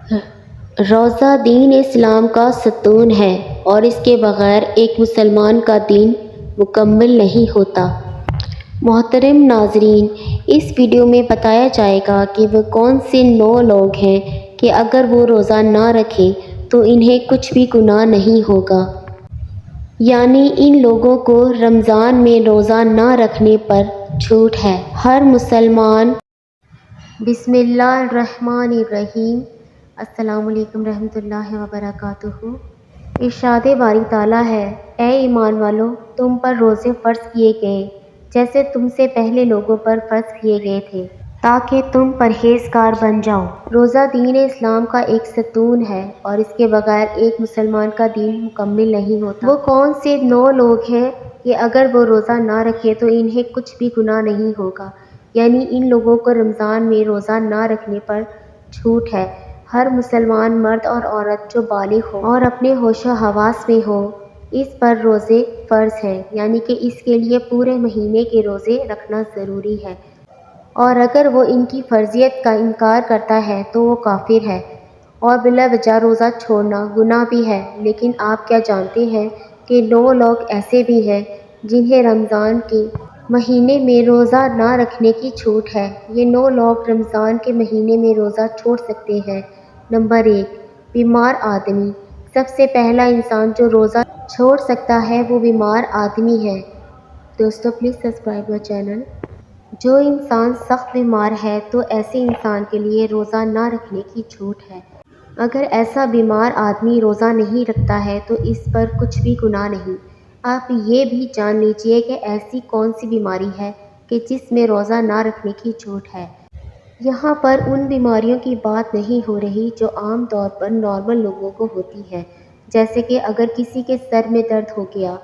روزہ دین اسلام کا ستون ہے اور اس کے بغیر ایک مسلمان کا دین مکمل نہیں ہوتا۔ محترم ناظرین، اس ویڈیو میں بتایا جائے گا کہ وہ کون سے 9 لوگ ہیں کہ اگر وہ روزہ نہ رکھیں تو انہیں کچھ بھی گناہ نہیں ہوگا۔ یعنی ان لوگوں کو رمضان میں روزہ نہ رکھنے پر چھوٹ ہے۔ ہر مسلمان بسم اللہ الرحمن الرحیم۔ السلام علیکم رحمۃ اللہ وبرکاتہ۔ ارشاد باری تعالیٰ ہے، اے ایمان والو، تم پر روزے فرض کیے گئے جیسے تم سے پہلے لوگوں پر فرض کیے گئے تھے تاکہ تم پرہیزگار بن جاؤ۔ روزہ دین اسلام کا ایک ستون ہے اور اس کے بغیر ایک مسلمان کا دین مکمل نہیں ہوتا۔ وہ کون سے 9 لوگ ہیں کہ اگر وہ روزہ نہ رکھے تو انہیں کچھ بھی گناہ نہیں ہوگا۔ یعنی ان لوگوں کو رمضان میں روزہ نہ رکھنے پر چھوٹ ہے۔ ہر مسلمان مرد اور عورت جو بالغ ہو اور اپنے ہوش و حواس میں ہو، اس پر روزے فرض ہیں، یعنی کہ اس کے لیے پورے مہینے کے روزے رکھنا ضروری ہے، اور اگر وہ ان کی فرضیت کا انکار کرتا ہے تو وہ کافر ہے اور بلا وجہ روزہ چھوڑنا گناہ بھی ہے۔ لیکن آپ کیا جانتے ہیں کہ 9 لوگ ایسے بھی ہیں جنہیں رمضان کے مہینے میں روزہ نہ رکھنے کی چھوٹ ہے۔ یہ 9 لوگ رمضان کے مہینے میں روزہ چھوڑ سکتے ہیں۔ نمبر 1، بیمار آدمی۔ سب سے پہلا انسان جو روزہ چھوڑ سکتا ہے وہ بیمار آدمی ہے۔ دوستو پلیز سبسکرائب مائی چینل۔ جو انسان سخت بیمار ہے تو ایسے انسان کے لیے روزہ نہ رکھنے کی چھوٹ ہے۔ اگر ایسا بیمار آدمی روزہ نہیں رکھتا ہے تو اس پر کچھ بھی گناہ نہیں۔ آپ یہ بھی جان لیجئے کہ ایسی کون سی بیماری ہے کہ جس میں روزہ نہ رکھنے کی چھوٹ ہے۔ یہاں پر ان بیماریوں کی بات نہیں ہو رہی جو عام طور پر نارمل لوگوں کو ہوتی ہے، جیسے کہ اگر کسی کے سر میں درد ہو گیا،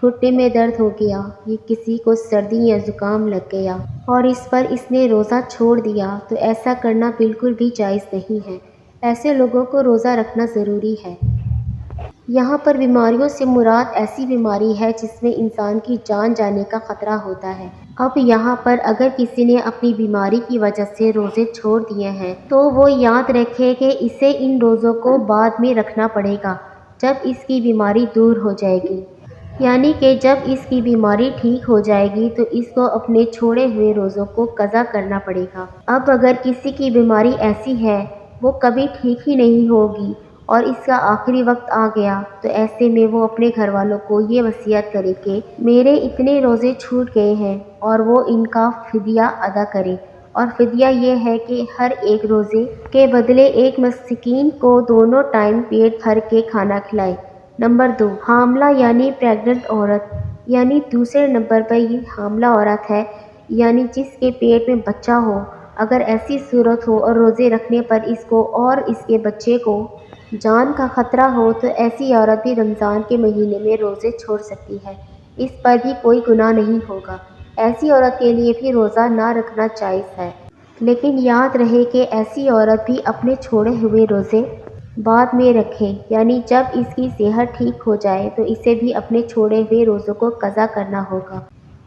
گھٹنے میں درد ہو گیا، یا کسی کو سردی یا زکام لگ گیا اور اس پر اس نے روزہ چھوڑ دیا، تو ایسا کرنا بالکل بھی جائز نہیں ہے۔ ایسے لوگوں کو روزہ رکھنا ضروری ہے۔ یہاں پر بیماریوں سے مراد ایسی بیماری ہے جس میں انسان کی جان جانے کا خطرہ ہوتا ہے۔ اب یہاں پر اگر کسی نے اپنی بیماری کی وجہ سے روزے چھوڑ دیے ہیں تو وہ یاد رکھے کہ اسے ان روزوں کو بعد میں رکھنا پڑے گا جب اس کی بیماری دور ہو جائے گی۔ یعنی کہ جب اس کی بیماری ٹھیک ہو جائے گی تو اس کو اپنے چھوڑے ہوئے روزوں کو قضا کرنا پڑے گا۔ اب اگر کسی کی بیماری ایسی ہے وہ کبھی ٹھیک ہی نہیں ہوگی اور اس کا آخری وقت آ گیا، تو ایسے میں وہ اپنے گھر والوں کو یہ وصیت کرے کہ میرے اتنے روزے چھوٹ گئے ہیں اور وہ ان کا فدیہ ادا کرے، اور فدیہ یہ ہے کہ ہر ایک روزے کے بدلے ایک مسکین کو دونوں ٹائم پیٹ بھر کے کھانا کھلائے۔ نمبر 2، حاملہ یعنی پریگننٹ عورت۔ یعنی دوسرے نمبر پر یہ حاملہ عورت ہے، یعنی جس کے پیٹ میں بچہ ہو۔ اگر ایسی صورت ہو اور روزے رکھنے پر اس کو اور اس کے بچے کو جان کا خطرہ ہو تو ایسی عورت بھی رمضان کے مہینے میں روزے چھوڑ سکتی ہے، اس پر بھی کوئی گناہ نہیں ہوگا۔ ایسی عورت کے لیے بھی روزہ نہ رکھنا جائز ہے، لیکن یاد رہے کہ ایسی عورت بھی اپنے چھوڑے ہوئے روزے بعد میں رکھے، یعنی جب اس کی صحت ٹھیک ہو جائے تو اسے بھی اپنے چھوڑے ہوئے روزوں کو قضا کرنا ہوگا۔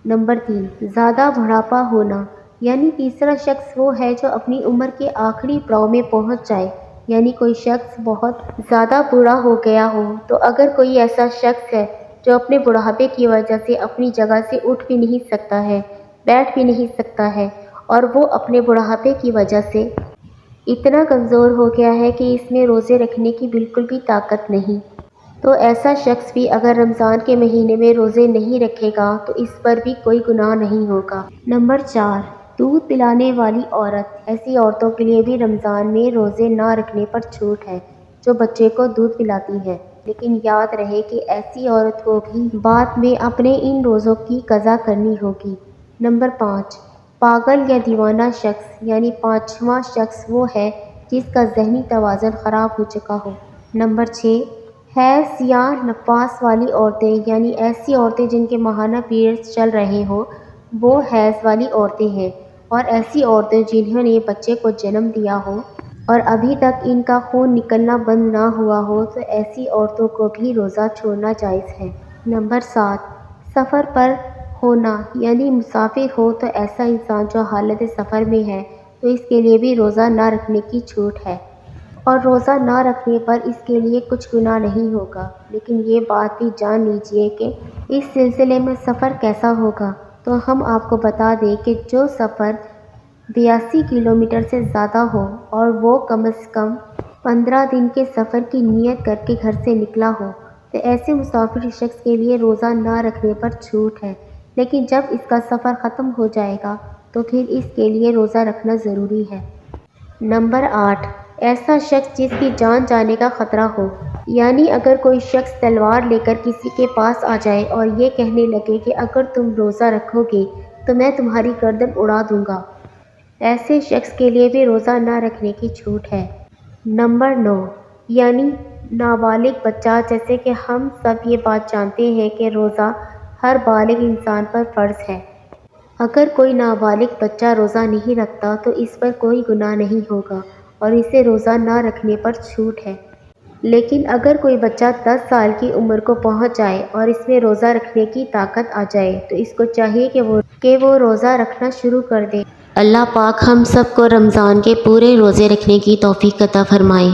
نمبر 3، زیادہ بڑھاپا ہونا۔ یعنی تیسرا شخص وہ ہے جو اپنی عمر کے آخری پڑاؤ میں پہنچ جائے، یعنی کوئی شخص بہت زیادہ بوڑھا ہو گیا ہو۔ تو اگر کوئی ایسا شخص ہے جو اپنے بڑھاپے کی وجہ سے اپنی جگہ سے اٹھ بھی نہیں سکتا ہے، بیٹھ بھی نہیں سکتا ہے، اور وہ اپنے بڑھاپے کی وجہ سے اتنا کمزور ہو گیا ہے کہ اس میں روزے رکھنے کی بالکل بھی طاقت نہیں، تو ایسا شخص بھی اگر رمضان کے مہینے میں روزے نہیں رکھے گا تو اس پر بھی کوئی گناہ نہیں ہوگا۔ نمبر 4، دودھ پلانے والی عورت۔ ایسی عورتوں کے لیے بھی رمضان میں روزے نہ رکھنے پر چھوٹ ہے جو بچے کو دودھ پلاتی ہے، لیکن یاد رہے کہ ایسی عورت کو بھی بعد میں اپنے ان روزوں کی قضا کرنی ہوگی۔ نمبر 5، پاگل یا دیوانہ شخص۔ یعنی پانچواں شخص وہ ہے جس کا ذہنی توازن خراب ہو چکا ہو۔ نمبر 6، حیض یا نفاس والی عورتیں۔ یعنی ایسی عورتیں جن کے ماہانہ پیریڈز چل رہے ہوں، وہ حیض والی عورتیں ہیں، اور ایسی عورتیں جنہوں نے بچے کو جنم دیا ہو اور ابھی تک ان کا خون نکلنا بند نہ ہوا ہو، تو ایسی عورتوں کو بھی روزہ چھوڑنا جائز ہے۔ نمبر 7، سفر پر ہونا۔ یعنی مسافر ہو تو ایسا انسان جو حالت سفر میں ہے تو اس کے لیے بھی روزہ نہ رکھنے کی چھوٹ ہے۔ اور روزہ نہ رکھنے پر اس کے لیے کچھ گناہ نہیں ہوگا۔ لیکن یہ بات بھی جان لیجیے کہ اس سلسلے میں سفر کیسا ہوگا۔ تو ہم آپ کو بتا دیں کہ جو سفر 82 کلومیٹر سے زیادہ ہو اور وہ کم از کم 15 دن کے سفر کی نیت کر کے گھر سے نکلا ہو، تو ایسے مسافر شخص کے لیے روزہ نہ رکھنے پر چھوٹ ہے۔ لیکن جب اس کا سفر ختم ہو جائے گا تو پھر اس کے لیے روزہ رکھنا ضروری ہے۔ نمبر 8، ایسا شخص جس کی جان جانے کا خطرہ ہو۔ یعنی اگر کوئی شخص تلوار لے کر کسی کے پاس آ جائے اور یہ کہنے لگے کہ اگر تم روزہ رکھو گے تو میں تمہاری گردن اڑا دوں گا، ایسے شخص کے لیے بھی روزہ نہ رکھنے کی چھوٹ ہے۔ نمبر 9، یعنی نابالغ بچہ۔ جیسے کہ ہم سب یہ بات جانتے ہیں کہ روزہ ہر بالغ انسان پر فرض ہے۔ اگر کوئی نابالغ بچہ روزہ نہیں رکھتا تو اس پر کوئی گناہ نہیں ہوگا اور اسے روزہ نہ رکھنے پر چھوٹ ہے۔ لیکن اگر کوئی بچہ 10 سال کی عمر کو پہنچ جائے اور اس میں روزہ رکھنے کی طاقت آ جائے تو اس کو چاہیے کہ وہ روزہ رکھنا شروع کر دے۔ اللہ پاک ہم سب کو رمضان کے پورے روزے رکھنے کی توفیق عطا فرمائے۔